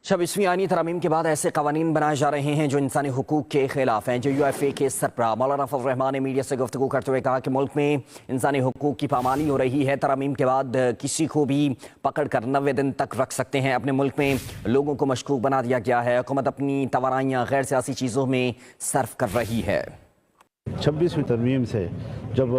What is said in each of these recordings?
26वीं आईनी तरमीम के बाद ऐसे कवानीन बनाए जा रहे हैं जो इंसानी हुकूक के खिलाफ हैं। JUFA के सरबराह मौलाना फजल रहमान ने मीडिया से गुफ्तगू करते हुए कहा कि मुल्क में इंसानी हुकूक की पामाली हो रही है। तरमीम के बाद किसी को भी पकड़ कर 90 दिन तक रख सकते हैं। अपने मुल्क में लोगों को मशकूक बना दिया गया है। हुकूमत अपनी तवानाइयाँ गैर सियासी चीज़ों में सर्फ कर रही है। 26वीं तरमीम से जब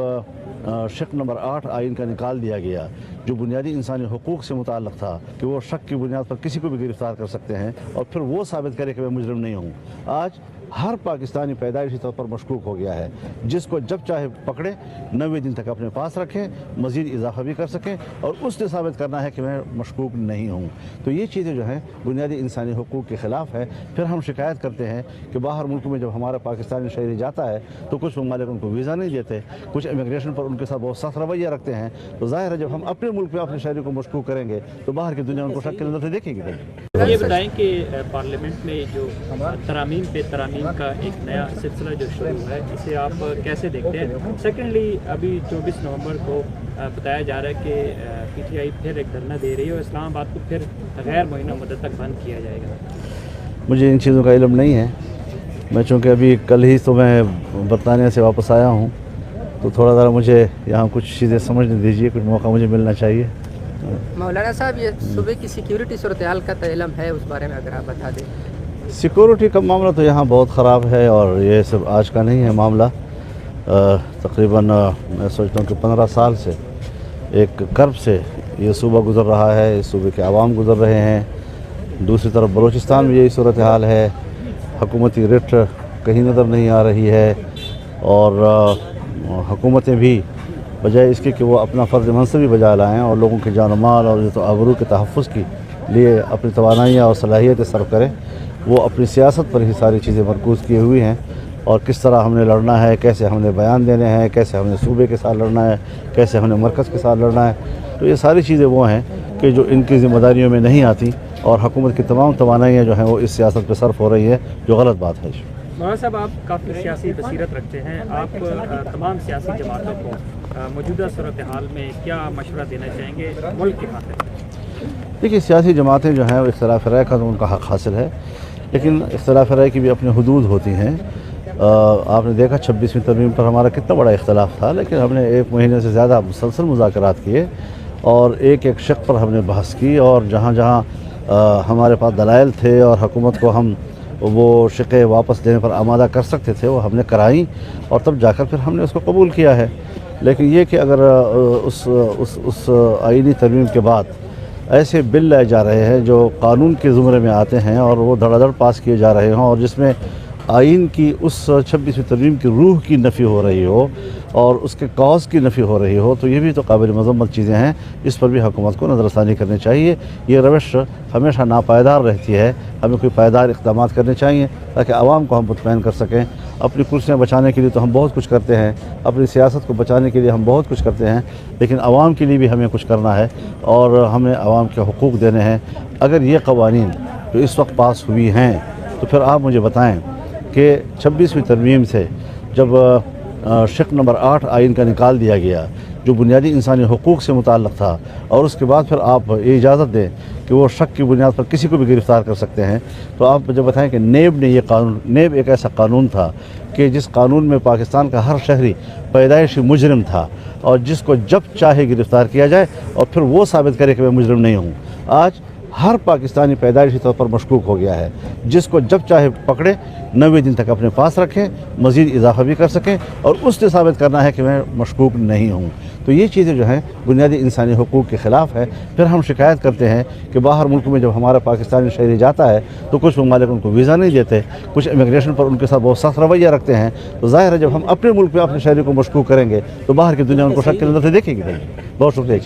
शक नंबर 8 आइन का निकाल दिया गया, जो बुनियादी इंसानी हुकूक से मुताल्लिक़ था कि वो शक की बुनियाद पर किसी को भी गिरफ्तार कर सकते हैं और फिर वो साबित करे कि मैं मुजरिम नहीं हूँ। आज हर पाकिस्तानी पैदाइशी तौर पर मशकूक हो गया है, जिसको जब चाहे पकड़े 90 दिन तक अपने पास रखें, मज़ीद इजाफा भी कर सकें और उसने साबित करना है कि मैं मशकूक नहीं हूँ। तो ये चीज़ें जो हैं बुनियादी इंसानी हुकूक के ख़िलाफ़ है। फिर हम शिकायत करते हैं कि बाहर मुल्क में जब हमारा पाकिस्तानी शहरी जाता है तो कुछ ममालिक उनको वीज़ा नहीं देते, कुछ इमिग्रेशन पर उनके साथ बहुत सख्त रवैया रखते हैं। तो ज़ाहिर है जब हम अपने मुल्क में अपने शहरी को मशकूक करेंगे तो बाहर की दुनिया उनको शक के नज़र से देखेगी। ये बताएं कि पार्लियामेंट में जो तरामीम का एक नया सिलसिला जो शुरू हुआ है, इसे आप कैसे देखते हैं? सेकेंडली, अभी 24 नवंबर को बताया जा रहा है कि PTI फिर एक धरना दे रही है और इस्लामाबाद को फिर गैर मुअय्यना मुद्दत तक बंद किया जाएगा। मुझे इन चीज़ों का इल्म नहीं है। मैं चूँकि अभी कल ही तो मैं बरतानिया से वापस आया हूँ, तो थोड़ा ज़रा मुझे यहाँ कुछ चीज़ें समझने दीजिए, कुछ मौका मुझे मिलना चाहिए। मौलाना साहब, ये सूबे की सिक्योरिटी सूरत हाल का तो इल्म है, उस बारे में अगर आप बता दें। सिक्योरिटी का मामला तो यहाँ बहुत ख़राब है और ये सब आज का नहीं है मामला। तकरीबन मैं सोचता हूँ कि 15 साल से एक कर्ब से ये सूबा गुज़र रहा है, इस सूबे के आवाम गुज़र रहे हैं। दूसरी तरफ बलूचिस्तान में यही सूरत हाल है, हुकूमती रिट कहीं नज़र नहीं आ रही है और हुकूमतें भी बजाय इसके कि वो अपना फ़र्ज़ मनसबी बजा लाएँ और लोगों के जान माल और तो आबरू के तहफ़्फ़ुज़ की लिए अपनी तवानाइयाँ और सलाहियतें सर्व करें, वो अपनी सियासत पर ही सारी चीज़ें मरकूज़ किए हुई हैं। और किस तरह हमने लड़ना है, कैसे हमने बयान देने हैं, कैसे हमने सूबे के साथ लड़ना है, कैसे हमने मरकज़ के साथ लड़ना है, तो ये सारी चीज़ें वो हैं कि जो इनकी ज़िम्मेदारियों में नहीं आती और हुकूमत की तमाम तवानाइयाँ जो हैं वो इस सियासत पर सर्फ हो रही है, जो गलत बात है। मौलाना साहब, आप काफ़ी सियासी बसीरत रखते हैं, आप तमाम सियासी जमातों को मौजूदा सूरत हाल में क्या मशवरा देना चाहेंगे मुल्क के खातिर? देखिए, सियासी जमातें जो हैं वो इख्तिलाफ़ राय का तो उनका हक़ हासिल है, लेकिन इख्तिलाफ़ राय की भी अपनी हुदूद होती हैं। आपने देखा 26वीं तरमीम पर हमारा कितना बड़ा इख्तिलाफ़ था, लेकिन हमने 1 महीने से ज़्यादा मुसलसल मुज़ाकरात किए और एक एक शक पर हमने बहस की और जहाँ जहाँ हमारे पास दलाइल थे और हुकूमत को हम वो शिक़े वापस देने पर आमादा कर सकते थे वो हमने कराई और तब जाकर फिर हमने उसको कबूल किया है। लेकिन ये कि अगर उस आईनी तरमीम के बाद ऐसे बिल लाए जा रहे हैं जो कानून के ज़ुमरे में आते हैं और वो धड़ाधड़ पास किए जा रहे हों और जिसमें आइन की उस 26वीं तरमीम की रूह की नफ़ी हो रही हो और उसके कॉज की नफ़ी हो रही हो, तो ये भी तो काबिल मज़म्मत चीज़ें हैं। इस पर भी हुकूमत को नज़रसानी करनी चाहिए। ये रवश हमेशा नापायदार रहती है। हमें कोई पायदार इक़दाम करने चाहिए ताकि आवाम को हम मुतमईन कर सकें। अपनी कुर्सियाँ बचाने के लिए तो हम बहुत कुछ करते हैं, अपनी सियासत को बचाने के लिए हम बहुत कुछ करते हैं, लेकिन आवाम के लिए भी हमें कुछ करना है और हमें आवाम के हुकूक देने हैं। अगर ये क़वानीन जो इस वक्त पास हुई हैं तो फिर आप मुझे बताएँ कि 26वीं तरमीम से जब शक नंबर 8 आइन का निकाल दिया गया, जो बुनियादी इंसानी हुकूक से मुताल्लिक़ था, और उसके बाद फिर आप ये इजाज़त दें कि वो शक की बुनियाद पर किसी को भी गिरफ़्तार कर सकते हैं, तो आप मुझे बताएं कि नेब ने ये कानून, नेब एक ऐसा कानून था कि जिस कानून में पाकिस्तान का हर शहरी पैदाइशी मुजरिम था और जिसको जब चाहे गिरफ़्तार किया जाए और फिर वो साबित करे कि मैं मुजरिम नहीं हूँ। आज हर पाकिस्तानी पैदाइशी तौर पर मशकूक हो गया है, जिसको जब चाहे पकड़े 90 दिन तक अपने पास रखें, मज़ीद इजाफा भी कर सकें और उसने साबित करना है कि मैं मशकूक नहीं हूँ। तो ये चीज़ें जो हैं बुनियादी इंसानी हुकूक के ख़िलाफ़ है। फिर हम शिकायत करते हैं कि बाहर मुल्क में जब हमारा पाकिस्तानी शहरी जाता है तो कुछ ममालिक उनको वीज़ा नहीं देते, कुछ इमिग्रेशन पर उनके साथ बहुत सख्त रवैया रखते हैं। तो ज़ाहिर है जब हम अपने मुल्क में अपने शहरी को मशकूक करेंगे तो बाहर की दुनिया उनको शक के नज़र से देखेगी। बहुत शुक्रिया।